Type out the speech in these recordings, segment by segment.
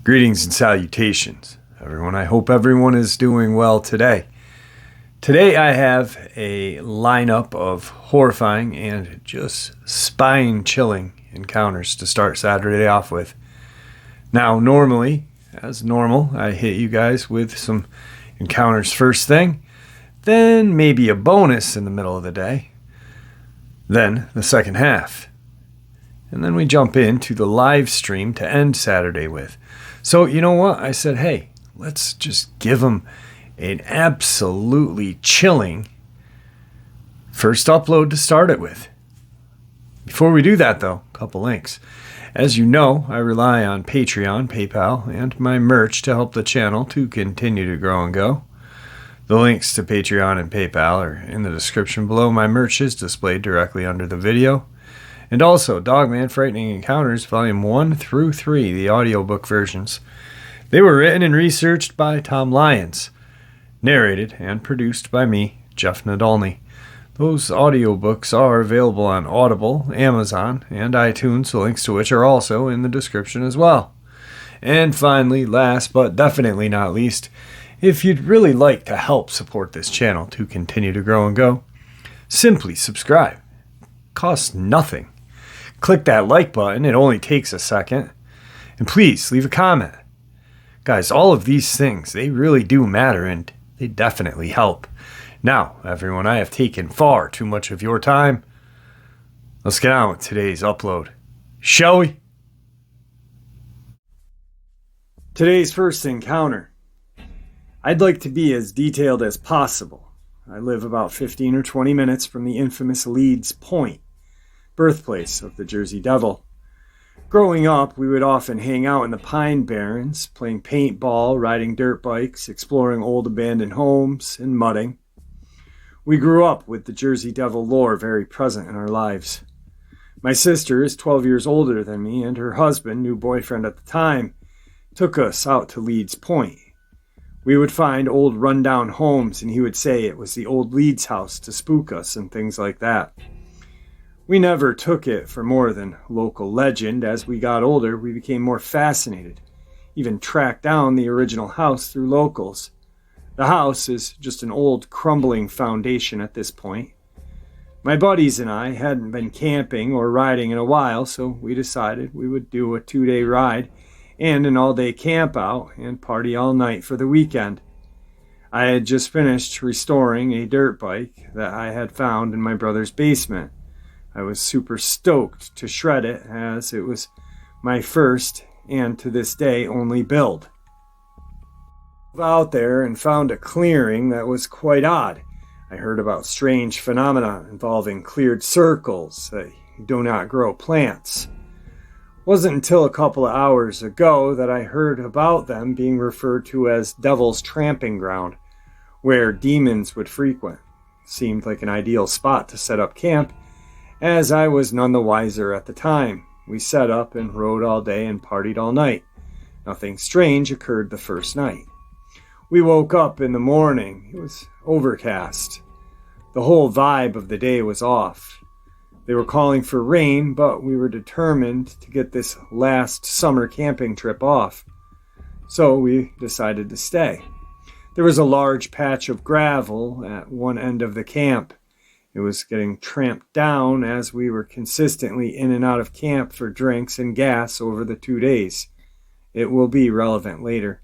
Greetings and salutations, everyone. I hope everyone is doing well today. Today I have a lineup of horrifying and just spine-chilling encounters to start Saturday off with. Now, normally, as normal, I hit you guys with some encounters first thing, then maybe a bonus in the middle of the day, then the second half. And then we jump into the live stream to end Saturday with. So, you know what? I said, hey, let's just give them an absolutely chilling first upload to start it with. Before we do that, though, a couple links. As you know, I rely on Patreon, PayPal, and my merch to help the channel to continue to grow and go. The links to Patreon and PayPal are in the description below. My merch is displayed directly under the video. And also, Dogman Frightening Encounters, Volume 1 through 3, the audiobook versions. They were written and researched by Tom Lyons, narrated and produced by me, Jeff Nadolny. Those audiobooks are available on Audible, Amazon, and iTunes, the links to which are also in the description as well. And finally, last but definitely not least, if you'd really like to help support this channel to continue to grow and go, simply subscribe. Costs nothing. Click that like button, it only takes a second. And please leave a comment. Guys, all of these things, they really do matter and they definitely help. Now, everyone, I have taken far too much of your time. Let's get on with today's upload, shall we? Today's first encounter. I'd like to be as detailed as possible. I live about 15 or 20 minutes from the infamous Leeds Point, birthplace of the Jersey Devil. Growing up, we would often hang out in the Pine Barrens, playing paintball, riding dirt bikes, exploring old abandoned homes, and mudding. We grew up with the Jersey Devil lore very present in our lives. My sister is 12 years older than me, and her husband, new boyfriend at the time, took us out to Leeds Point. We would find old rundown homes, and he would say it was the old Leeds house to spook us and things like that. We never took it for more than local legend. As we got older, we became more fascinated, even tracked down the original house through locals. The house is just an old crumbling foundation at this point. My buddies and I hadn't been camping or riding in a while, so we decided we would do a 2-day ride and an all-day camp out and party all night for the weekend. I had just finished restoring a dirt bike that I had found in my brother's basement. I was super stoked to shred it, as it was my first and to this day only build. Out there and found a clearing that was quite odd. I heard about strange phenomena involving cleared circles that do not grow plants. Wasn't until a couple of hours ago that I heard about them being referred to as Devil's Tramping Ground, where demons would frequent. Seemed like an ideal spot to set up camp, as I was none the wiser at the time. We set up and rode all day and partied all night. Nothing strange occurred the first night. We woke up in the morning. It was overcast. The whole vibe of the day was off. They were calling for rain, but we were determined to get this last summer camping trip off. So we decided to stay. There was a large patch of gravel at one end of the camp. It was getting tramped down as we were consistently in and out of camp for drinks and gas over the 2 days. It will be relevant later.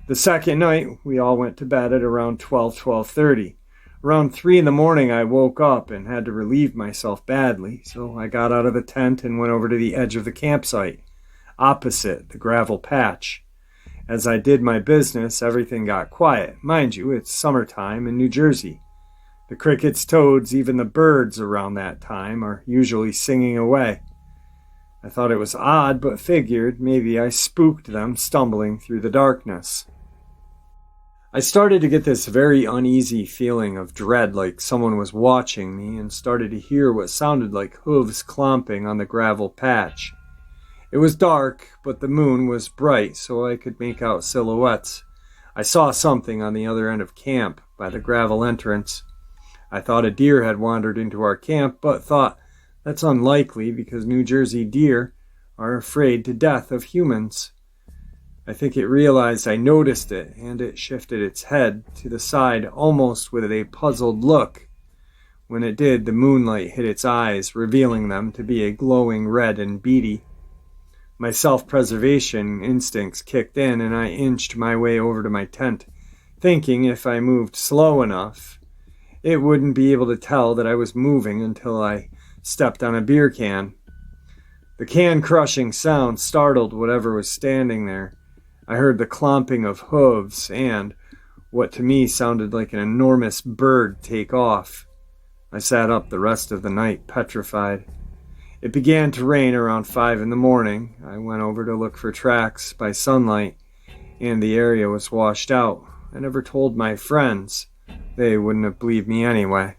The second night, we all went to bed at around 12:30. Around 3 in the morning, I woke up and had to relieve myself badly, so I got out of the tent and went over to the edge of the campsite, opposite the gravel patch. As I did my business, everything got quiet. Mind you, it's summertime in New Jersey. The crickets, toads, even the birds around that time are usually singing away. I thought it was odd, but figured maybe I spooked them stumbling through the darkness. I started to get this very uneasy feeling of dread, like someone was watching me, and started to hear what sounded like hooves clomping on the gravel patch. It was dark, but the moon was bright, so I could make out silhouettes. I saw something on the other end of camp, by the gravel entrance. I thought a deer had wandered into our camp, but thought that's unlikely because New Jersey deer are afraid to death of humans. I think it realized I noticed it, and it shifted its head to the side almost with a puzzled look. When it did, the moonlight hit its eyes, revealing them to be a glowing red and beady. My self-preservation instincts kicked in, and I inched my way over to my tent, thinking if I moved slow enough, it wouldn't be able to tell that I was moving until I stepped on a beer can. The can-crushing sound startled whatever was standing there. I heard the clomping of hooves and what to me sounded like an enormous bird take off. I sat up the rest of the night, petrified. It began to rain around 5 in the morning. I went over to look for tracks by sunlight, and the area was washed out. I never told my friends. They wouldn't have believed me anyway.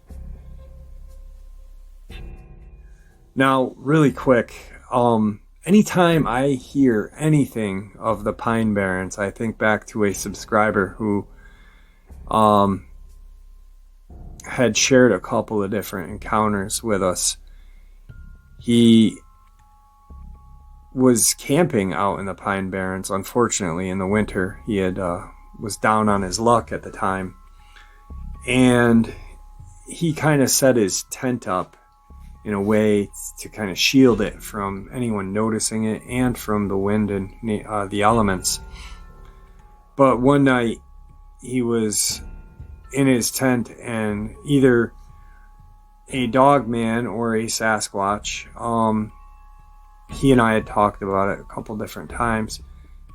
Now, really quick, anytime I hear anything of the Pine Barrens, I think back to a subscriber who had shared a couple of different encounters with us. He was camping out in the Pine Barrens, unfortunately, in the winter. He had was down on his luck at the time. And he kind of set his tent up in a way to kind of shield it from anyone noticing it and from the wind and the elements. But one night he was in his tent, and either a Dogman or a Sasquatch, he and I had talked about it a couple different times.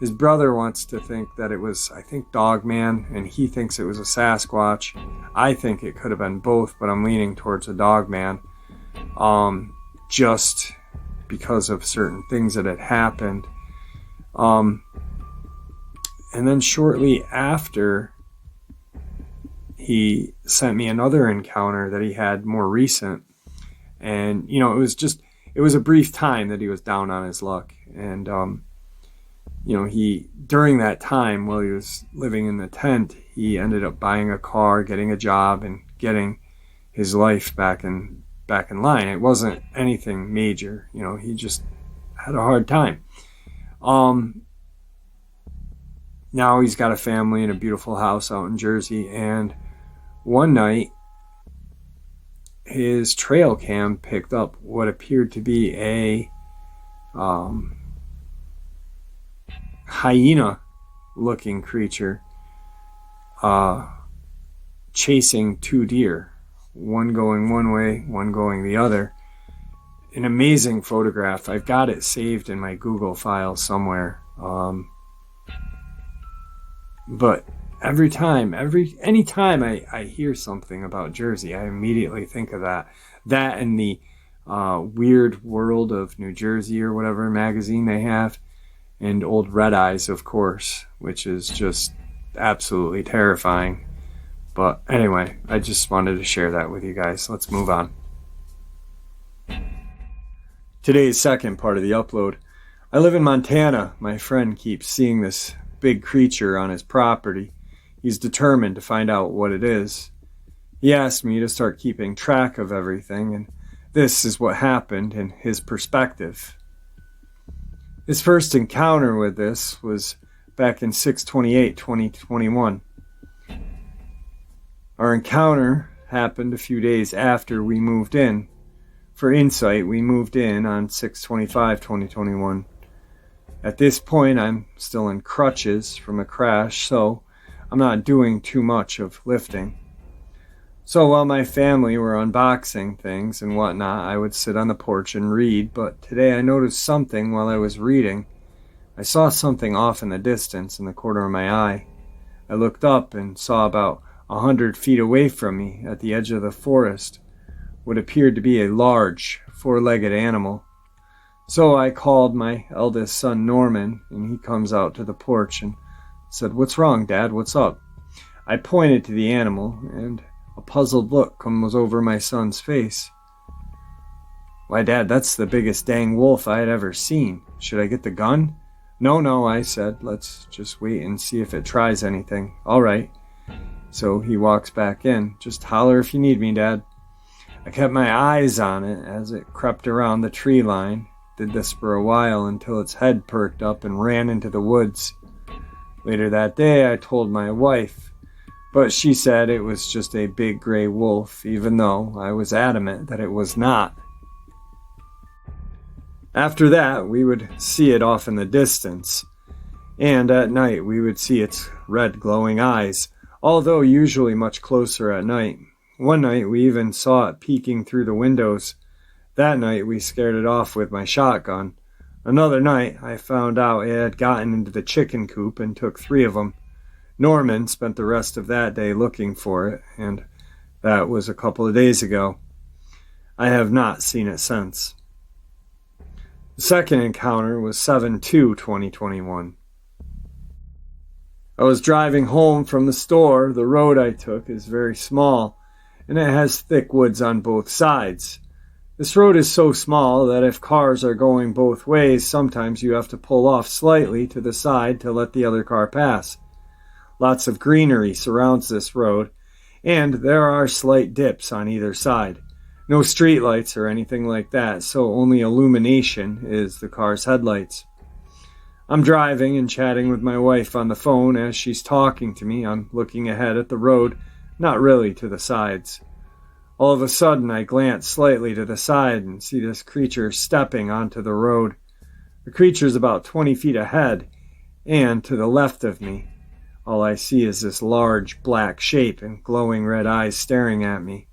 His brother wants to think that it was, I think, Dogman, and he thinks it was a Sasquatch. I think it could have been both, but I'm leaning towards a Dogman, just because of certain things that had happened. And then shortly after, he sent me another encounter that he had more recent. And, it was a brief time that he was down on his luck. And, during that time, while he was living in the tent, he ended up buying a car, getting a job, and getting his life back in line. It wasn't anything major, he just had a hard time. Now he's got a family and a beautiful house out in Jersey, and one night his trail cam picked up what appeared to be a hyena looking creature chasing two deer, one going one way, one going the other. An amazing photograph. I've got it saved in my Google file somewhere. But anytime I hear something about Jersey, I immediately think of that and the Weird World of New Jersey or whatever magazine they have, and Old Red Eyes, of course, which is just absolutely terrifying. But anyway, I just wanted to share that with you guys. Let's move on. Today's second part of the upload. I live in Montana. My friend keeps seeing this big creature on his property. He's determined to find out what it is. He asked me to start keeping track of everything, and this is what happened in his perspective. His first encounter with this was back in 6/28/2021. Our encounter happened a few days after we moved in. For insight, we moved in on 6/25/2021. At this point, I'm still in crutches from a crash, so I'm not doing too much of lifting. So while my family were unboxing things and whatnot, I would sit on the porch and read, but today I noticed something while I was reading. I saw something off in the distance in the corner of my eye. I looked up and saw about 100 feet away from me at the edge of the forest what appeared to be a large, four-legged animal. So I called my eldest son Norman, and he comes out to the porch and said, "What's wrong, Dad? What's up?" I pointed to the animal, and a puzzled look comes over my son's face. "Why, Dad, that's the biggest dang wolf I had ever seen. Should I get the gun?" No, I said. "Let's just wait and see if it tries anything." "All right." So he walks back in. "Just holler if you need me, Dad." I kept my eyes on it as it crept around the tree line. Did this for a while until its head perked up and ran into the woods. Later that day, I told my wife, but she said it was just a big gray wolf, even though I was adamant that it was not. After that, we would see it off in the distance, and at night we would see its red glowing eyes, although usually much closer at night. One night we even saw it peeking through the windows. That night we scared it off with my shotgun. Another night I found out it had gotten into the chicken coop and took 3 of them. Norman spent the rest of that day looking for it, and that was a couple of days ago. I have not seen it since. The second encounter was 7/2/2021. I was driving home from the store. The road I took is very small, and it has thick woods on both sides. This road is so small that if cars are going both ways, sometimes you have to pull off slightly to the side to let the other car pass. Lots of greenery surrounds this road, and there are slight dips on either side. No streetlights or anything like that, so only illumination is the car's headlights. I'm driving and chatting with my wife on the phone. As she's talking to me, I'm looking ahead at the road, not really to the sides. All of a sudden, I glance slightly to the side and see this creature stepping onto the road. The creature's about 20 feet ahead, and to the left of me. All I see is this large black shape and glowing red eyes staring at me.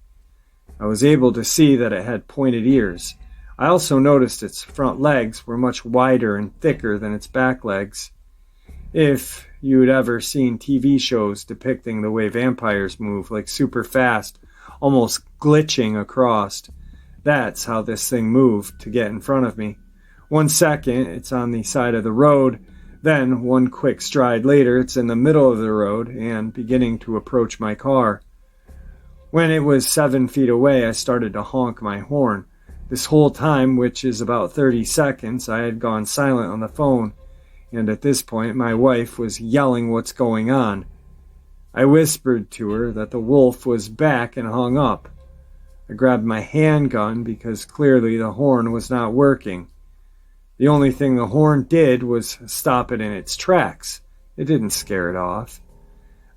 I was able to see that it had pointed ears. I also noticed its front legs were much wider and thicker than its back legs. If you'd ever seen TV shows depicting the way vampires move, like super fast, almost glitching across, that's how this thing moved to get in front of me. 1 second, it's on the side of the road. Then, one quick stride later, it's in the middle of the road and beginning to approach my car. When it was 7 feet away, I started to honk my horn. This whole time, which is about 30 seconds, I had gone silent on the phone, and at this point, my wife was yelling what's going on. I whispered to her that the wolf was back and hung up. I grabbed my handgun because clearly the horn was not working. The only thing the horn did was stop it in its tracks. It didn't scare it off.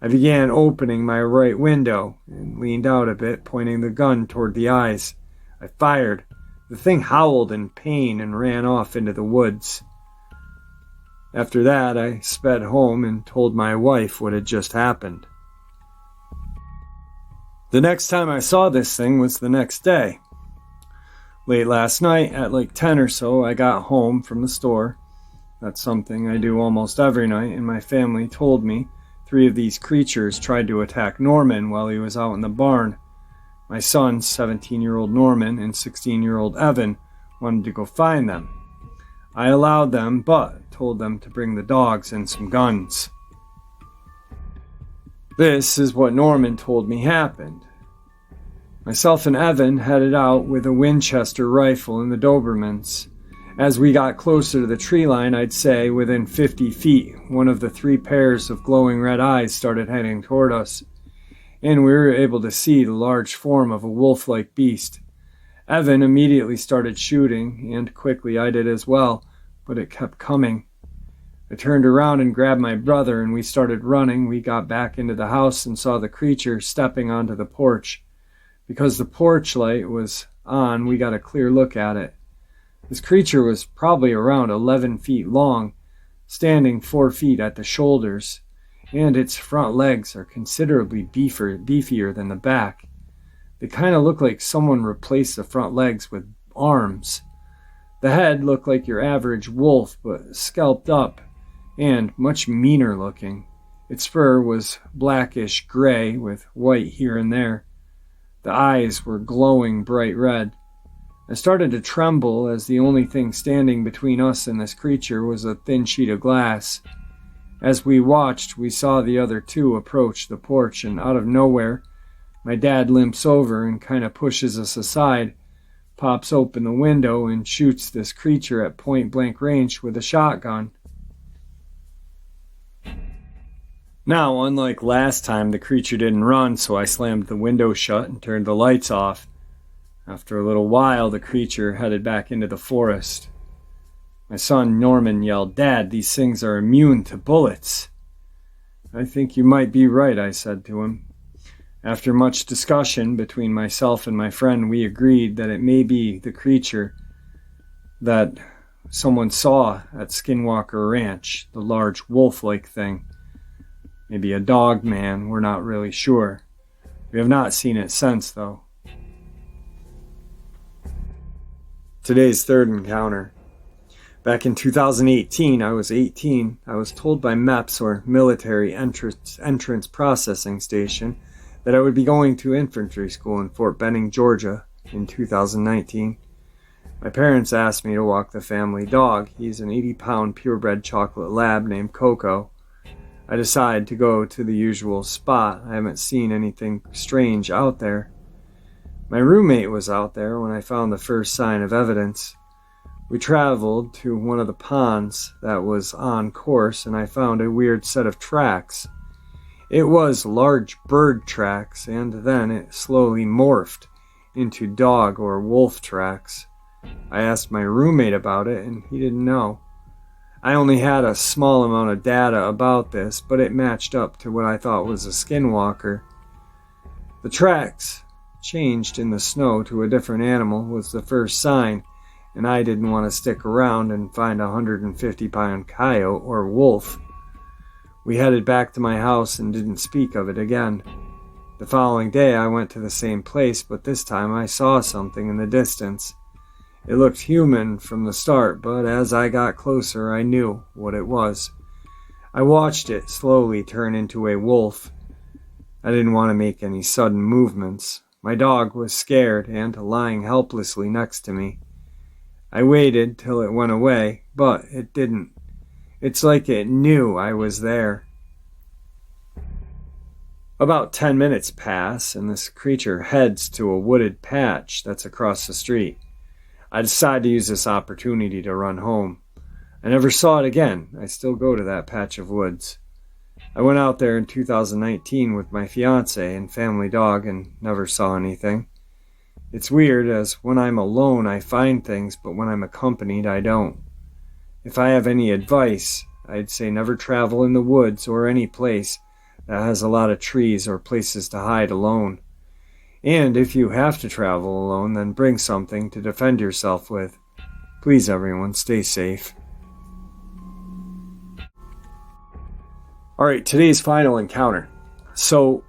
I began opening my right window and leaned out a bit, pointing the gun toward the eyes. I fired. The thing howled in pain and ran off into the woods. After that, I sped home and told my wife what had just happened. The next time I saw this thing was the next day. Late last night, at like 10 or so, I got home from the store. That's something I do almost every night, and my family told me 3 of these creatures tried to attack Norman while he was out in the barn. My sons, 17-year-old Norman and 16-year-old Evan, wanted to go find them. I allowed them, but told them to bring the dogs and some guns. This is what Norman told me happened. Myself and Evan headed out with a Winchester rifle and the Dobermans. As we got closer to the tree line, I'd say within 50 feet, one of the 3 pairs of glowing red eyes started heading toward us, and we were able to see the large form of a wolf-like beast. Evan immediately started shooting, and quickly I did as well, but it kept coming. I turned around and grabbed my brother, and we started running. We got back into the house and saw the creature stepping onto the porch. Because the porch light was on, we got a clear look at it. This creature was probably around 11 feet long, standing 4 feet at the shoulders, and its front legs are considerably beefier than the back. They kind of look like someone replaced the front legs with arms. The head looked like your average wolf, but scalped up and much meaner looking. Its fur was blackish gray with white here and there. The eyes were glowing bright red. I started to tremble as the only thing standing between us and this creature was a thin sheet of glass. As we watched, we saw the other 2 approach the porch, and out of nowhere, my dad limps over and kind of pushes us aside, pops open the window, and shoots this creature at point-blank range with a shotgun. Now, unlike last time, the creature didn't run, so I slammed the window shut and turned the lights off. After a little while, the creature headed back into the forest. My son Norman yelled, "Dad, these things are immune to bullets." "I think you might be right," I said to him. After much discussion between myself and my friend, we agreed that it may be the creature that someone saw at Skinwalker Ranch, the large wolf-like thing. Maybe a Dogman, we're not really sure. We have not seen it since, though. Today's third encounter. Back in 2018, I was 18. I was told by MEPS, or Military Entrance Processing Station, that I would be going to infantry school in Fort Benning, Georgia in 2019. My parents asked me to walk the family dog. He's an 80-pound purebred chocolate lab named Coco. I decided to go to the usual spot. I haven't seen anything strange out there. My roommate was out there when I found the first sign of evidence. We traveled to one of the ponds that was on course, and I found a weird set of tracks. It was large bird tracks, and then it slowly morphed into dog or wolf tracks. I asked my roommate about it, and he didn't know. I only had a small amount of data about this, but it matched up to what I thought was a skinwalker. The tracks changed in the snow to a different animal was the first sign, and I didn't want to stick around and find a 150-pound coyote or wolf. We headed back to my house and didn't speak of it again. The following day I went to the same place, but this time I saw something in the distance. It looked human from the start, but as I got closer, I knew what it was. I watched it slowly turn into a wolf. I didn't want to make any sudden movements. My dog was scared and lying helplessly next to me. I waited till it went away, but it didn't. It's like it knew I was there. About 10 minutes pass, and this creature heads to a wooded patch that's across the street. I decide to use this opportunity to run home. I never saw it again. I still go to that patch of woods. I went out there in 2019 with my fiance and family dog and never saw anything. It's weird, as when I'm alone I find things, but when I'm accompanied I don't. If I have any advice, I'd say never travel in the woods or any place that has a lot of trees or places to hide alone. And if you have to travel alone, then bring something to defend yourself with. Please, everyone, stay safe. Alright, today's final encounter. So,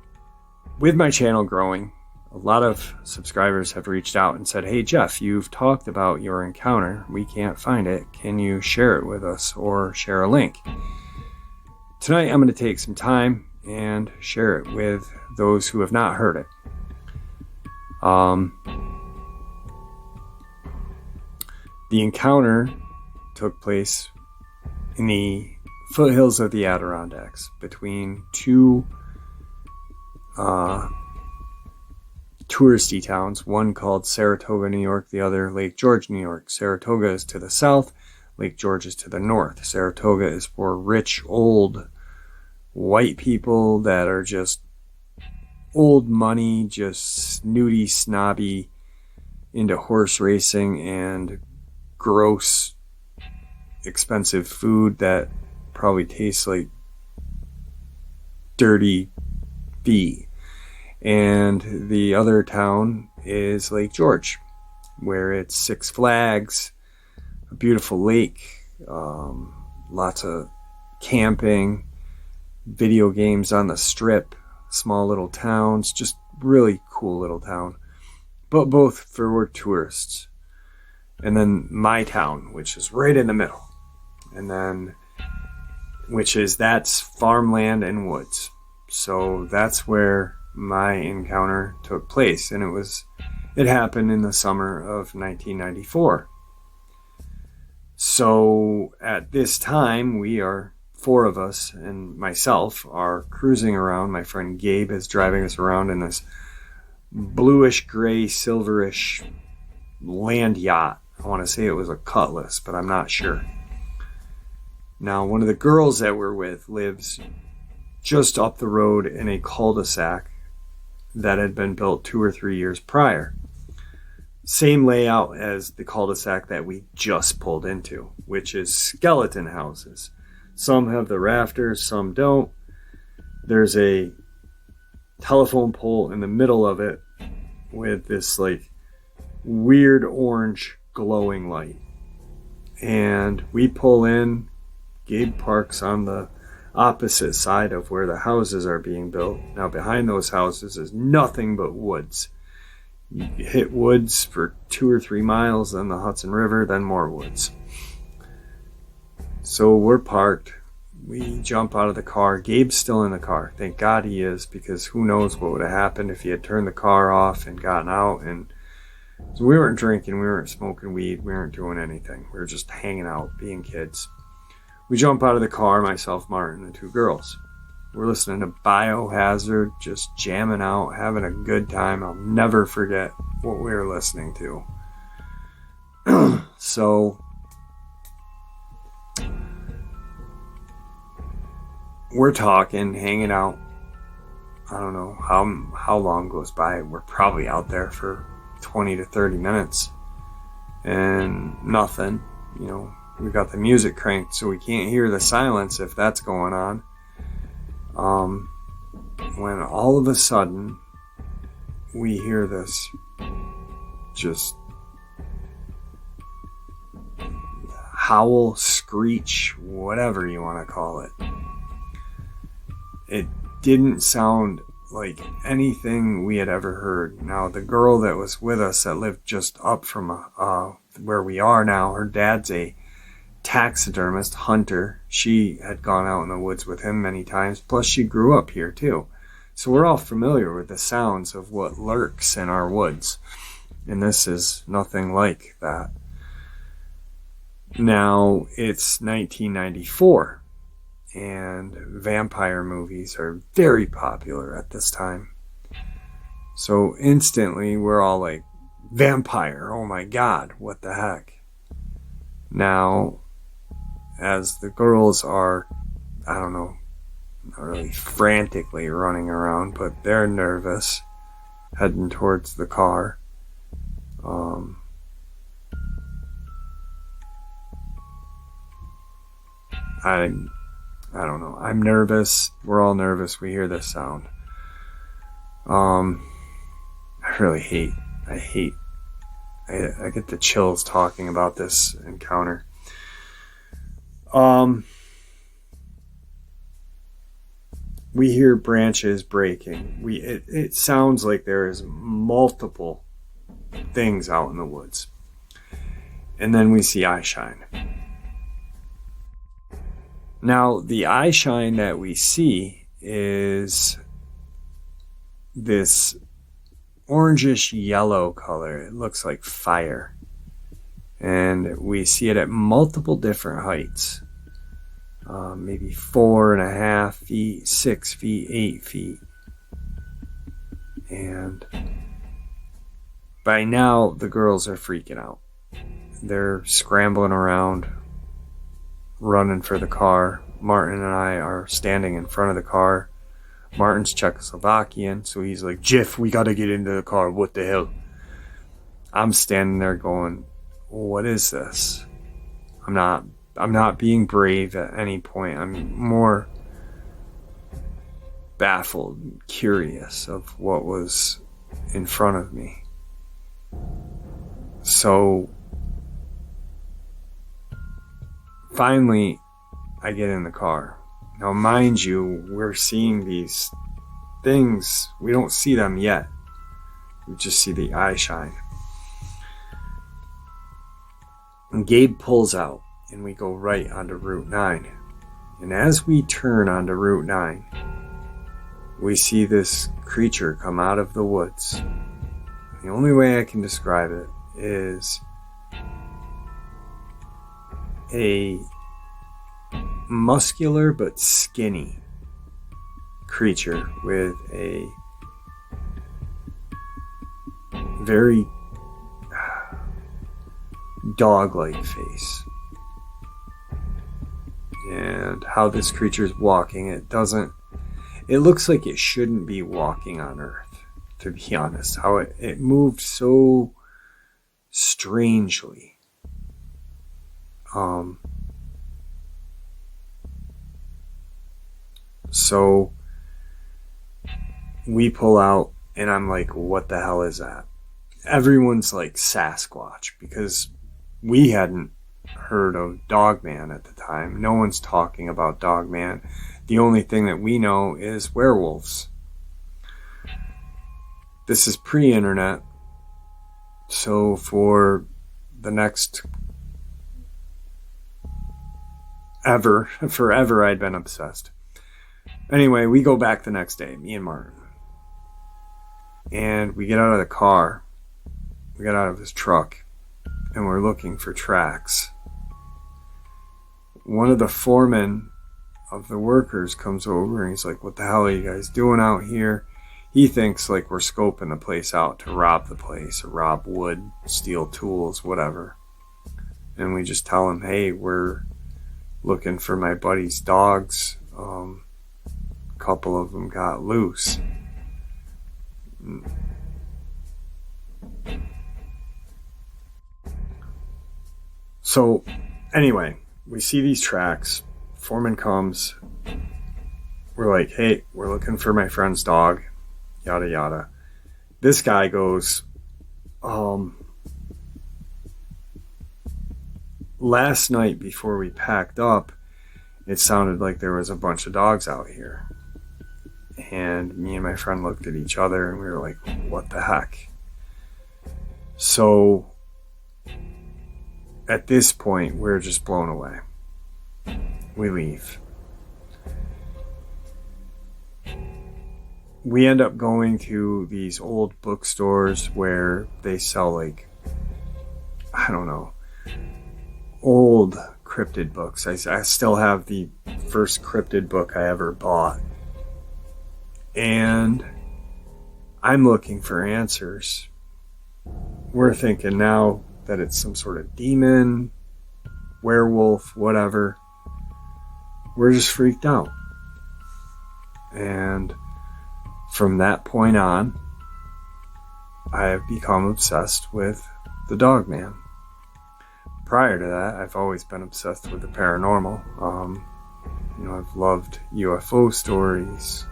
with my channel growing, a lot of subscribers have reached out and said, "Hey Jeff, you've talked about your encounter. We can't find it. Can you share it with us or share a link?" Tonight I'm going to take some time and share it with those who have not heard it. The encounter took place in the foothills of the Adirondacks between two touristy towns, one called Saratoga, New York, the other Lake George, New York. Saratoga is to the south, Lake George is to the north. Saratoga is for rich, old, white people that are just old money, just snooty, snobby, into horse racing and gross, expensive food that probably tastes like dirty feet. And the other town is Lake George, where it's Six Flags, a beautiful lake, lots of camping, video games on the strip, small little towns, just really cool little town, but both for tourists. And then my town, which is right in the middle, and then that's farmland and woods. So that's where my encounter took place, and it happened in the summer of 1994. So at this time, we are four of us and myself are cruising around. My friend Gabe is driving us around in this bluish gray silverish land yacht. I want to say it was a Cutlass, but I'm not sure. Now, one of the girls that we're with lives just up the road in a cul-de-sac that had been built 2 or 3 years prior. Same layout as the cul-de-sac that we just pulled into, which is skeleton houses. Some have the rafters, some don't. There's a telephone pole in the middle of it with this like weird orange glowing light. And we pull in. Gabe parks on the opposite side of where the houses are being built. Now behind those houses is nothing but woods. You hit woods for 2 or 3 miles, then the Hudson River, then more woods. So we're parked. We jump out of the car. Gabe's still in the car. Thank God he is, because who knows what would have happened if he had turned the car off and gotten out. And so we weren't drinking, we weren't smoking weed, we weren't doing anything. We were just hanging out, being kids. We jump out of the car, myself, Martin, and 2 girls. We're listening to Biohazard, just jamming out, having a good time. I'll never forget what we were listening to. So we're talking, hanging out. I don't know how long goes by. We're probably out there for 20 to 30 minutes. And nothing, you know. We got the music cranked so we can't hear the silence if that's going on. When all of a sudden we hear this just howl, screech, whatever you want to call it. It didn't sound like anything we had ever heard. Now, the girl that was with us that lived just up from where we are now, her dad's a taxidermist, hunter. She had gone out in the woods with him many times, plus she grew up here too. So we're all familiar with the sounds of what lurks in our woods. And this is nothing like that. Now, it's 1994, and vampire movies are very popular at this time. So instantly, we're all like, vampire, oh my God, what the heck? Now, as the girls are, I don't know, not really frantically running around, but they're nervous, heading towards the car. I don't know. I'm nervous. We're all nervous. We hear this sound. I get the chills talking about this encounter. We hear branches breaking. It sounds like there is multiple things out in the woods. And then we see eye shine. Now, the eye shine that we see is this orangish yellow color. It looks like fire. And we see it at multiple different heights. Maybe 4.5 feet, 6 feet, 8 feet. And by now, the girls are freaking out. They're scrambling around, running for the car. Martin and I are standing in front of the car. Martin's Czechoslovakian, so he's like, Jiff, we gotta get into the car, what the hell? I'm standing there going, what is this? I'm not being brave at any point. I'm more baffled and curious of what was in front of me. So finally, I get in the car. Now, mind you, we're seeing these things. We don't see them yet. We just see the eye shine. And Gabe pulls out, and we go right onto Route 9. And as we turn onto Route 9, we see this creature come out of the woods. The only way I can describe it is a muscular but skinny creature with a very dog-like face. And how this creature's walking, it doesn't It looks like it shouldn't be walking on Earth, to be honest. How it moved so strangely. So we pull out, and I'm like, what the hell is that? Everyone's like Sasquatch, because we hadn't heard of Dogman at the time. No one's talking about Dogman. The only thing that we know is werewolves. This is pre-internet, so for the next forever I'd been obsessed. Anyway, we go back the next day, me and Martin, and we get out of the car, we got out of his truck, and we're looking for tracks. One of the foremen of the workers comes over and he's like, what the hell are you guys doing out here? He thinks like we're scoping the place out to rob the place, or rob wood, steal tools, whatever. And we just tell him, hey, we're looking for my buddy's dogs. A couple of them got loose. So anyway, we see these tracks. Foreman comes. We're like, hey, we're looking for my friend's dog. Yada yada. This guy goes, last night before we packed up, it sounded like there was a bunch of dogs out here. And me and my friend looked at each other and we were like, what the heck? So at this point, we're just blown away. We leave. We end up going to these old bookstores where they sell, like, I don't know, old cryptid books. I still have the first cryptid book I ever bought. And I'm looking for answers. We're thinking now that it's some sort of demon, werewolf, whatever. We're just freaked out. And from that point on, I have become obsessed with the Dogman. Prior to that, I've always been obsessed with the paranormal. I've loved UFO stories,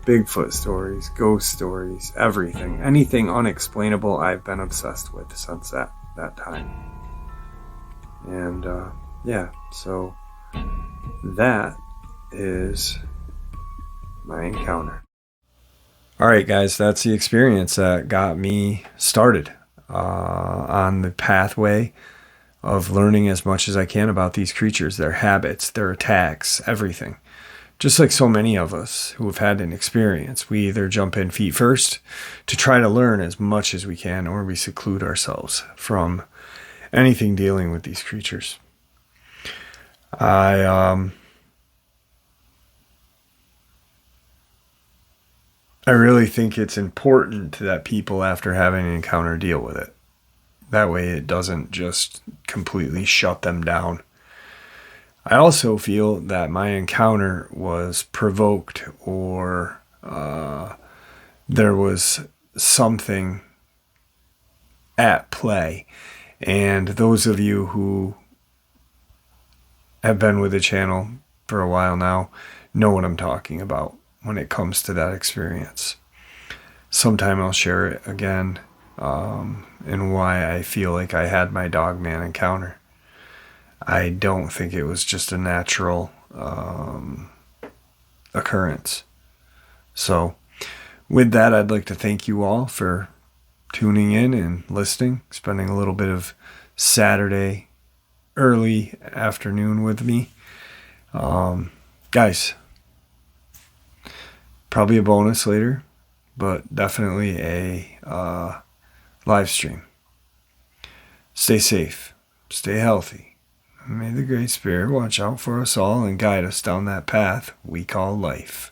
Bigfoot stories, ghost stories, everything. Anything unexplainable, I've been obsessed with since that time. And so that is my encounter. All right, guys, that's the experience that got me started on the pathway of learning as much as I can about these creatures, their habits, their attacks, everything. Just like so many of us who have had an experience, we either jump in feet first to try to learn as much as we can, or we seclude ourselves from anything dealing with these creatures. I really think it's important that people, after having an encounter, deal with it. That way it doesn't just completely shut them down. I also feel that my encounter was provoked, or there was something at play. And those of you who have been with the channel for a while now know what I'm talking about when it comes to that experience. Sometime I'll share it again, and why I feel like I had my Dogman encounter. I don't think it was just a natural occurrence. So with that, I'd like to thank you all for tuning in and listening, spending a little bit of Saturday early afternoon with me. Guys, probably a bonus later, but definitely a live stream. Stay safe, stay healthy. May the Great Spirit watch out for us all and guide us down that path we call life.